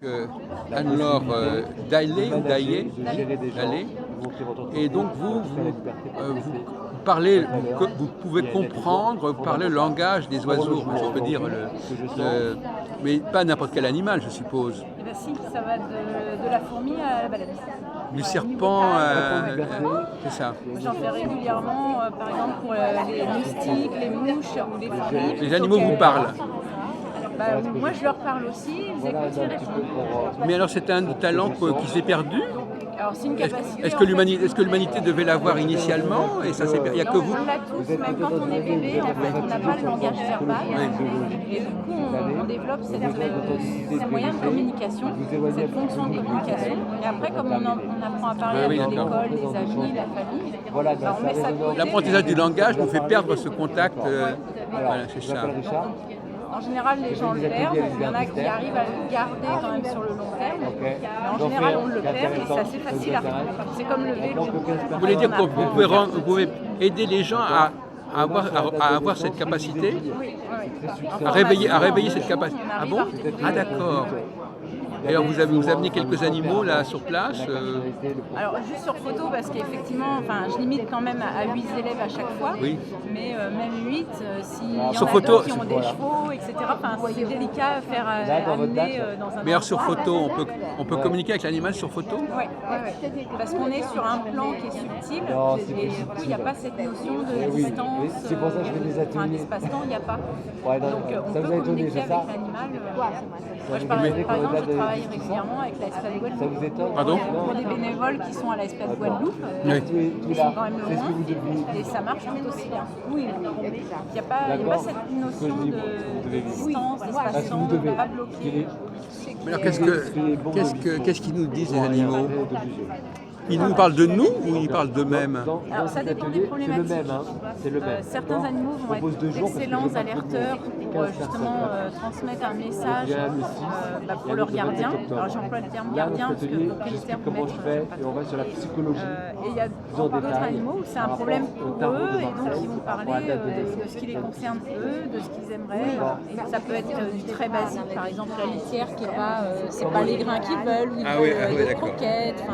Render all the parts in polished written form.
Anne-Laure Daillé, et donc vous parlez, vous pouvez comprendre, vous parlez le langage des oiseaux, si on peut dire, mais pas n'importe quel animal, je suppose. Eh bien si, ça va de la fourmi à la baleine. Du serpent, c'est ça. J'en fais régulièrement, par exemple pour les moustiques, les mouches ou les fourmis. Les animaux vous parlent. Moi je leur parle aussi, ils écoutent, ils répondent. Mais alors c'est un talent qui s'est perdu. Alors c'est une capacité. Est-ce que l'humanité devait l'avoir initialement et ça s'est perdu? Il n'y a que vous. On l'a tous, même quand on est bébé, en fait, on n'a pas le langage verbal. Et du coup, on développe ces moyens de communication, cette fonction de communication. Et après, comme on apprend à parler avec l'école, les amis, la famille, on met ça de côté. L'apprentissage du langage nous fait perdre ce contact. Voilà, c'est ça. En général, les gens le perdent. Il y en a qui arrivent à le garder quand même sur le long terme. Mais en général, on le perd et c'est assez facile à retrouver. C'est comme le vélo. Vous voulez dire que vous pouvez aider les gens à avoir cette capacité, à réveiller cette capacité. Ah bon? Ah d'accord. Et alors vous amenez quelques animaux là sur place Alors juste sur photo parce qu'effectivement, je limite quand même à 8 élèves à chaque fois. Oui. Mais même 8, s'il y en sur a photo, d'autres qui ont des chevaux, etc. C'est délicat à faire amener dans un. Mais alors sur photo, on peut communiquer avec l'animal sur photo? Oui, parce qu'on est sur un plan qui est subtil et du coup il n'y a pas cette notion de distance. C'est pour ça que je fais des ateliers. D'espace-temps, il n'y a pas. Donc on ça vous peut a étonné, communiquer c'est avec ça? l'animal. Moi, par exemple, je travaille régulièrement avec la SPA de Guadeloupe. Ça vous étonne? Pardon? Pour des bénévoles qui sont à la SPA de Guadeloupe, Oui. qui sont quand même loin, et ça marche tout aussi bien. Oui, il n'y a pas cette notion de distance, d'espace-temps, de ne pas bloquer. Mais alors qu'est-ce qu'ils nous disent les animaux? Ils nous parlent de nous ou ils parlent d'eux-mêmes? Alors ça dépend des problématiques. C'est le même. Certains animaux vont être d'excellents alerteurs pour justement transmettre un message pour leurs gardiens. Alors j'emploie le terme gardien parce que propriétaire peut mettre. Et on va sur la psychologie. Et il y a d'autres animaux où c'est un problème pour eux et donc ils vont parler de ce qui les concerne eux, de ce qu'ils aimeraient. Ça peut être du très basique, par exemple la litière qui est pas, c'est pas les grains qu'ils veulent ou des croquettes.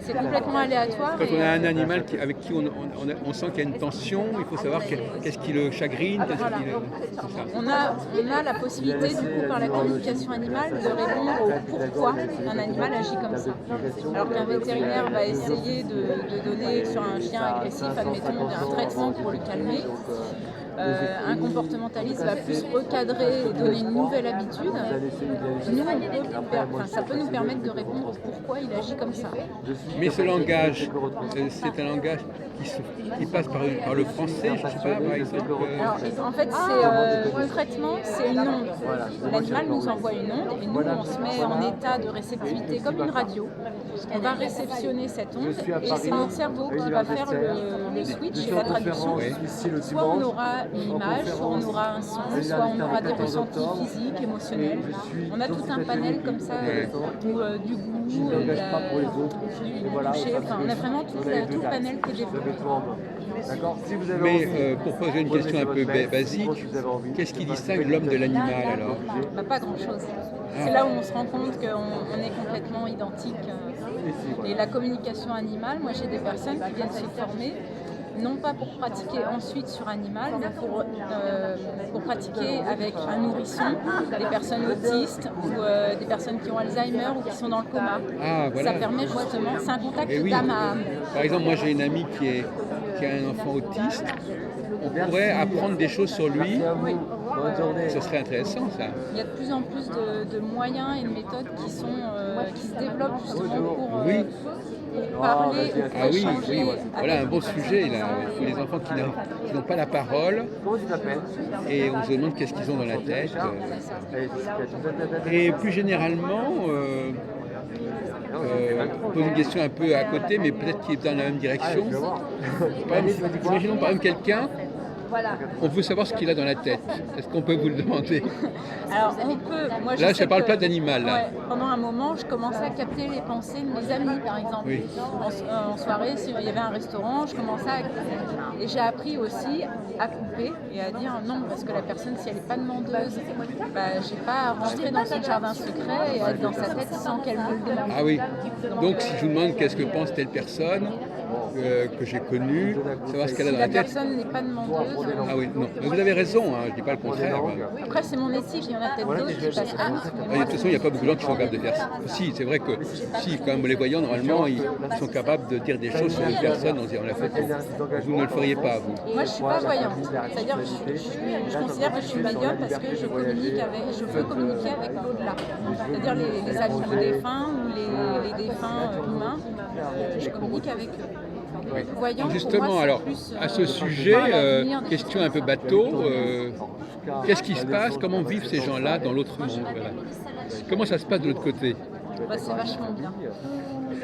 C'est complètement aléatoire. Quand on a un animal avec qui on sent qu'il y a une tension, il faut savoir qu'est-ce qui le chagrine, On a la possibilité, du coup, par la communication animale, de répondre au pourquoi un animal agit comme ça. Alors qu'un vétérinaire va essayer de donner sur un chien agressif, admettons, un traitement pour le calmer. Un comportementaliste va plus recadrer et donner une nouvelle habitude. Ça peut nous permettre de répondre au pourquoi il agit comme ça. Mais ce langage, c'est un langage qui passe par le français, je ne sais pas, par exemple. Alors, en fait, concrètement, c'est une onde. L'animal nous envoie une onde et nous, on se met en état de réceptivité comme une radio. On va réceptionner cette onde et c'est notre cerveau qui va faire le switch et la traduction. Soit on aura une image, soit on aura un son, soit on aura des ressentis physiques, émotionnels. On a tout un panel comme ça, du goût, du toucher, on a vraiment tout le panel qui est développé. Mais pour poser une question un peu basique, qu'est-ce qui distingue l'homme de l'animal alors? Pas grand-chose. C'est là où on se rend compte qu'on est complètement identiques. Et la communication animale, moi j'ai des personnes qui viennent se former, non pas pour pratiquer ensuite sur animal, mais pour pratiquer avec un nourrisson, des personnes autistes ou des personnes qui ont Alzheimer ou qui sont dans le coma. Ah, voilà. Ça permet justement, c'est un contact oui. d'âme à âme. Par exemple, moi j'ai une amie qui a un enfant autiste. On pourrait apprendre des choses sur lui. Oui. Ce serait intéressant ça. Il y a de plus en plus de moyens et de méthodes qui se développent justement pour parler ou Ah oui, échanger. Voilà un bon sujet là. Les enfants qui n'ont pas la parole et on se demande qu'est-ce qu'ils ont dans la tête. Et plus généralement, pose une question un peu à côté, mais peut-être qui est dans la même direction. Imaginons par exemple quelqu'un on veut savoir ce qu'il a dans la tête. Est-ce qu'on peut vous le demander? Alors on peut, moi je Là, sais ça parle que- pas d'animal, là. ouais, pendant un moment, je commençais à capter les pensées de mes amis, par exemple. Oui. En soirée, s'il y avait un restaurant, je commençais à couper. Et j'ai appris aussi à couper et à dire non, parce que la personne, si elle n'est pas demandeuse, bah, j'ai pas à rentrer dans son jardin secret et à être dans sa tête sans qu'elle me le demande. Ah oui. Donc, si je vous demande qu'est-ce que pense telle personne que j'ai connue, savoir ce qu'elle a Si dans la la tête. personne n'est pas demandeuse, Ah oui, non. Mais vous avez raison, hein, je dis pas le contraire. après c'est mon éthique, il y en a peut-être d'autres qui passent pas. Ah, de toute façon, il n'y a pas beaucoup de gens qui sont capables de faire ça. Si, c'est vrai que si, quand même, les voyants, normalement, ils sont capables de dire des choses sur une personne en disant la photo. Vous ne le feriez pas, vous. Moi, je suis pas voyante. C'est-à-dire que je considère que je suis médium parce que je peux communiquer avec l'au-delà. C'est-à-dire les animaux défunts ou les défunts humains, je communique avec eux. Voyant, pour Justement, moi, c'est alors, plus, à ce sujet, voir l'avenir des question un peu bateau, qu'est-ce qui se passe? Comment vivent ces gens-là dans l'autre monde? Voilà. Comment ça se passe de l'autre côté? Bah, c'est vachement bien.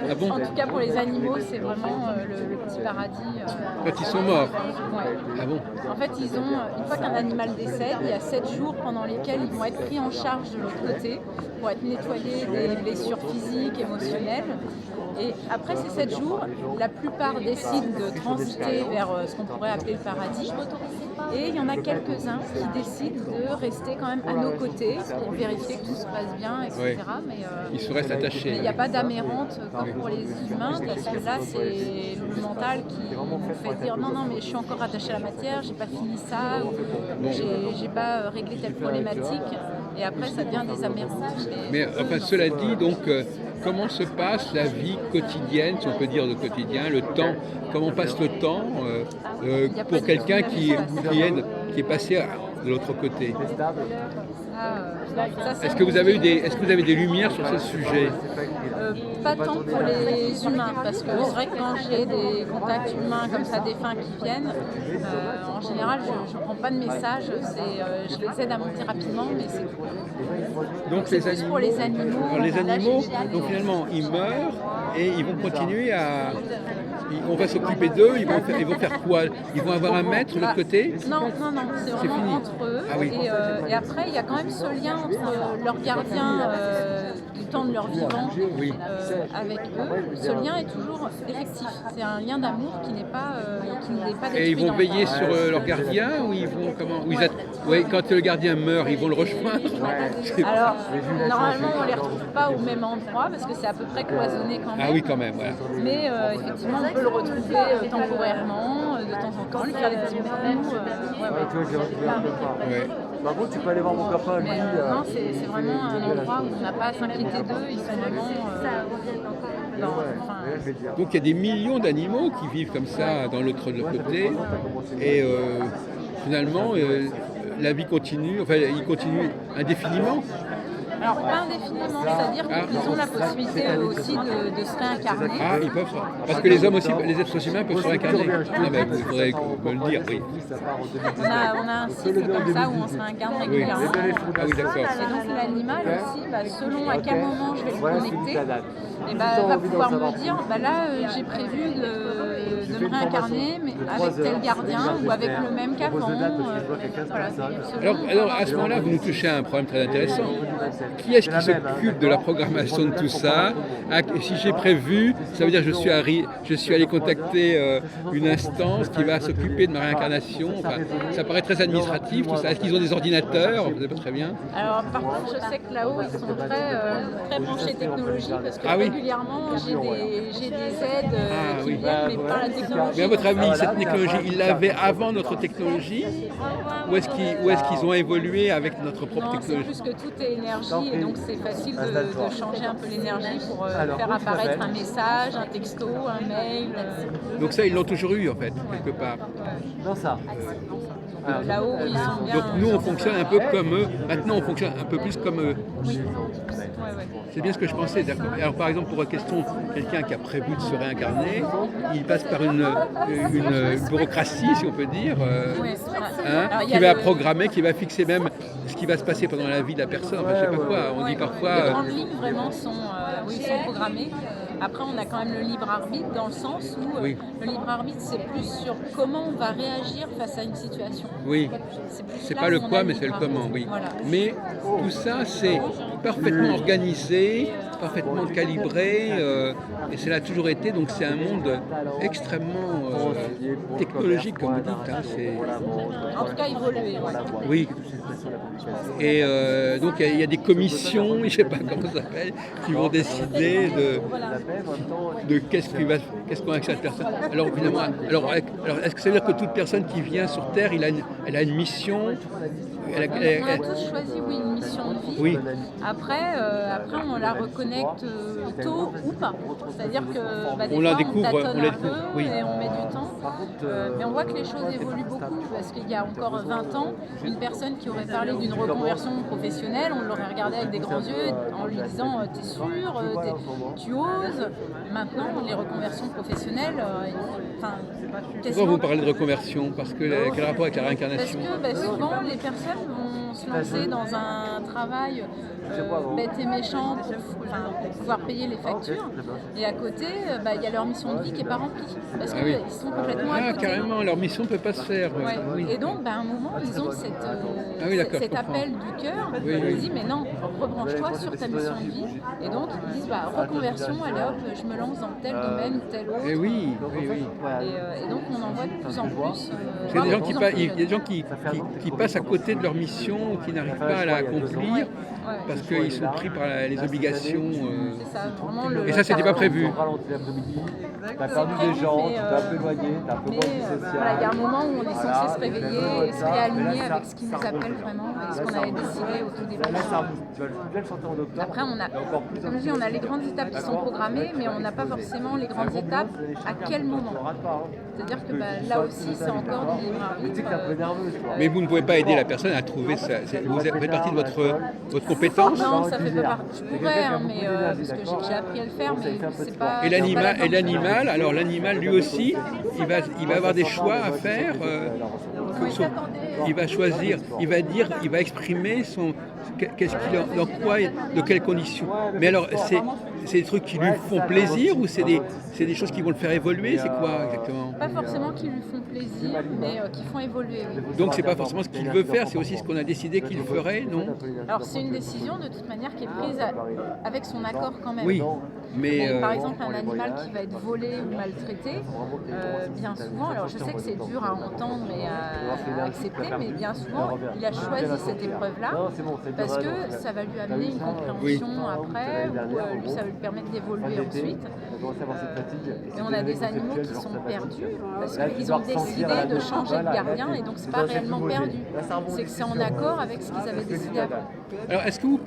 Ah bon? En tout cas, pour les animaux, c'est vraiment le petit paradis. Quand ils sont morts? Ouais. Ah bon? En fait, une fois qu'un animal décède, il y a 7 jours pendant lesquels ils vont être pris en charge de l'autre côté pour être nettoyés des blessures physiques, émotionnelles. Et après ces 7 jours, la plupart décident de transiter vers ce qu'on pourrait appeler le paradis. Et il y en a quelques-uns qui décident de rester quand même à nos côtés pour vérifier que tout se passe bien, etc. Ouais. Mais Ils se restent attachés. il n'y a pas d'âme errante comme pour les humains, parce que là, c'est le mental qui nous fait dire non, mais je suis encore attaché à la matière, j'ai pas fini ça, ou j'ai pas réglé telle problématique, et après, ça devient des âmes errantes. Mais enfin, cela dit, donc, comment se passe la vie quotidienne, si on peut dire de quotidien, le temps, comment passe le temps pour quelqu'un qui est passé de l'autre côté? Est-ce que vous avez des lumières sur ce sujet? Pas tant pour les humains, parce que c'est vrai que quand j'ai des contacts humains comme ça, défunts qui viennent, en général, je ne prends pas de message, je les aide à monter rapidement, mais c'est tout. Donc C'est plus pour les animaux. Alors, les Là, animaux, j'ai- donc finalement, ils meurent et ils vont continuer à... On va s'occuper d'eux, ils vont faire quoi? Ils vont avoir un maître de l'autre côté? Non, c'est vraiment fini. entre eux. Ah oui. Et après, il y a quand même ce lien entre leurs gardiens du temps de leur vivant Oui. avec eux. Ce lien est toujours effectif. C'est un lien d'amour qui n'est pas détruit. Et ils vont dans le veiller temps. sur leur gardien ou ils vont comment ouais, quand le gardien meurt, ils vont le rejoindre? Alors, normalement, on ne les retrouve pas au même endroit parce que c'est à peu près cloisonné quand même. Ah oui, quand même, voilà. Mais effectivement, on peut le retrouver temporairement, de temps en temps, lui faire des petits coups. Ouais. Par contre, tu peux aller voir mon copain, lui. Mais non, c'est vraiment un endroit où on n'a pas à s'inquiéter d'eux. Ils sont vraiment Donc il y a des millions d'animaux qui vivent comme ça dans l'autre côté et finalement la vie continue, enfin il continue indéfiniment. Alors pas indéfiniment, c'est-à-dire qu'ils ont la possibilité aussi de se réincarner. Ah, ils peuvent, parce que les hommes aussi, les êtres humains peuvent se réincarner. Ah ben vous faudrait me le dire, oui. On a un cycle comme ça où on se réincarne Oui. régulièrement. Ah oui, d'accord. Et donc l'animal aussi, selon à quel moment je vais le connecter, et va pouvoir me dire, là j'ai prévu de me réincarner mais avec tel gardien ou avec le même qu'avant. Voilà. Alors à ce moment-là, vous nous touchez à un problème très intéressant. Qui est-ce qui s'occupe de la programmation de tout ça? Si j'ai prévu, ça veut dire que je suis allé contacter une instance qui va s'occuper de ma réincarnation. Enfin, ça paraît très administratif, tout ça. Est-ce qu'ils ont des ordinateurs? Vous savez pas très bien. Alors par contre, je sais que là-haut, ils sont très branchés technologie parce que régulièrement, j'ai des aides qui viennent, mais par la technologie. Mais à votre avis, cette technologie, ils l'avaient avant notre technologie? Ou est-ce qu'ils ont évolué avec notre propre technologie? C'est plus que tout est énergie et donc c'est facile de changer un peu l'énergie pour faire apparaître un message, un texto, un mail. Donc ça, ils l'ont toujours eu en fait, quelque part. Non, ça. là-haut, ils sont bien. Donc nous, on fonctionne un peu comme eux. Maintenant, on fonctionne un peu plus comme eux. Oui. Ouais. C'est bien ce que je pensais. D'accord. Alors par exemple, pour la question, quelqu'un qui a prévu de se réincarner, il passe par une bureaucratie, si on peut dire, Ouais. Alors, il y qui a va le- programmer, qui va fixer même ce qui va se passer pendant la vie de la personne. Enfin, je sais pas quoi. On dit Les parfois. grandes lignes vraiment sont programmées. Après, on a quand même le libre arbitre dans le sens où Oui. le libre arbitre, c'est plus sur comment on va réagir face à une situation. Oui. plus C'est là pas où le on a quoi, mais c'est le libre comment, arbitre. oui. Voilà. Mais tout ça, c'est parfaitement organisé, parfaitement calibré, et cela a toujours été. Donc c'est un monde extrêmement technologique, comme vous dites. Hein, En tout cas, évoluer. Ouais. oui. Et donc il y a des commissions, je ne sais pas comment ça s'appelle, qui vont décider de qu'est-ce qu'on a avec cette personne. Alors évidemment, alors est-ce que ça veut dire que toute personne qui vient sur Terre, elle a une mission? On a tous choisi une mission de vie. Oui. Après, on la reconnecte tôt ou pas. C'est-à-dire que des On la fois, découvre, on tâtonne on la un peu découvre, oui. et on met du temps. Mais on voit que les choses évoluent beaucoup parce qu'il y a encore 20 ans, une personne qui aurait parlé d'une reconversion professionnelle, on l'aurait regardé avec des grands yeux en lui disant t'es sûr, tu oses. Maintenant, les reconversions professionnelles, Pourquoi vous parlez de reconversion? Parce que quel rapport avec la réincarnation? Parce que souvent, les personnes vont se lancer dans un travail bête et méchant pour pouvoir payer les factures. Et à côté, il y a leur mission de vie qui n'est pas remplie. Parce qu'ils sont complètement à côté. Carrément, leur mission ne peut pas se faire. Ouais. Oui. Et donc, à un moment, ils ont cet je comprends. appel du cœur. Oui. Ils disent, mais non, rebranche-toi sur ta mission de vie. Et donc, ils disent, reconversion, allez hop, je me lance dans tel domaine ou tel autre. Et oui. Et donc, on en voit de plus en plus. Il y a des gens qui passent à côté de leur mission, qui n'arrivent pas à la accomplir, parce qu'ils sont pris par les obligations. C'est ça, vraiment Et ça, c'était pas prévu. T'as perdu des gens, tu t'es un peu éloigné, t'as un peu moins de social. Il y a un moment où on est censé se réveiller et se réaligner avec ce qui nous appelle vraiment et ce qu'on avait décidé au tout début. Là, tu vas bien le chanter en octobre. Après, comme je dis, on a les grandes étapes qui sont programmées, mais on n'a pas forcément les grandes étapes à quel moment. C'est-à-dire que là aussi, c'est encore du libre arbitre. Mais vous ne pouvez pas aider la personne à trouver ça. Vous faites partie de votre compétence. Non, ça fait pas partie. Je pourrais, mais parce que j'ai appris à le faire, mais c'est pas. Et l'animal, alors l'animal lui aussi, il va avoir des choix à faire. Il va choisir, il va exprimer qu'est-ce qu'il en croit et de quelles conditions. Mais alors, c'est des trucs qui lui font plaisir ou c'est des choses qui vont le faire évoluer? C'est quoi exactement? Pas forcément qui lui font plaisir, mais qui font évoluer. Oui. Donc c'est pas forcément ce qu'il veut faire, c'est aussi ce qu'on a décidé qu'il ferait, non? Alors c'est une décision de toute manière qui est prise avec son accord quand même. Oui, mais par exemple un animal qui va être volé ou maltraité, bien souvent, alors je sais que c'est dur à entendre et à accepter, mais bien souvent il a choisi cette épreuve-là parce que ça va lui amener une compréhension après, ou lui ça va lui permettre d'évoluer ensuite. Et on a des animaux qui sont perdus parce qu'ils ont décidé de changer de gardien et donc c'est pas réellement perdu. C'est que c'est en accord avec ce qu'ils avaient décidé avant. alors est-ce que vous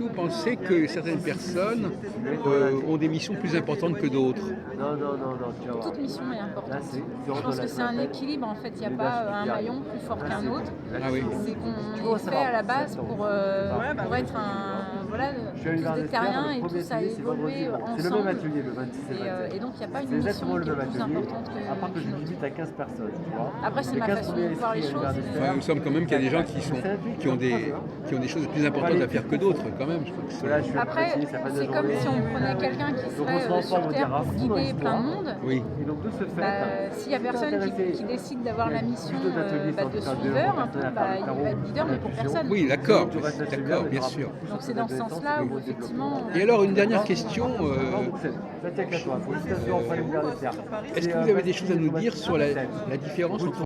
pensez que certaines personnes ont des missions plus importantes que d'autres? Non. Toute mission est importante. Je pense que c'est un équilibre en fait. Il n'y a pas un maillon plus fort qu'un autre. Ah oui. C'est qu'on est fait à la base pour être tous des terriens et tout ça évoluer ensemble. C'est le même atelier le 26 et donc il n'y a pas une mission qui est plus importante que. À part que je limite à 15 personnes. Après c'est ma façon de voir les choses. Enfin, nous sommes quand même qu'il y a des gens qui ont des choses plus importantes à faire que d'autres quand même. Je crois que après, c'est comme si on prenait quelqu'un qui serait sur Terre pour guider plein de monde. oui. S'il n'y a personne qui décide d'avoir la mission de suiveur, un peu, il va être leader, mais pour personne. Oui, d'accord, bien sûr. Donc c'est dans ce sens-là où effectivement. Et alors une dernière question. Est-ce que vous avez des choses à nous dire sur la différence entre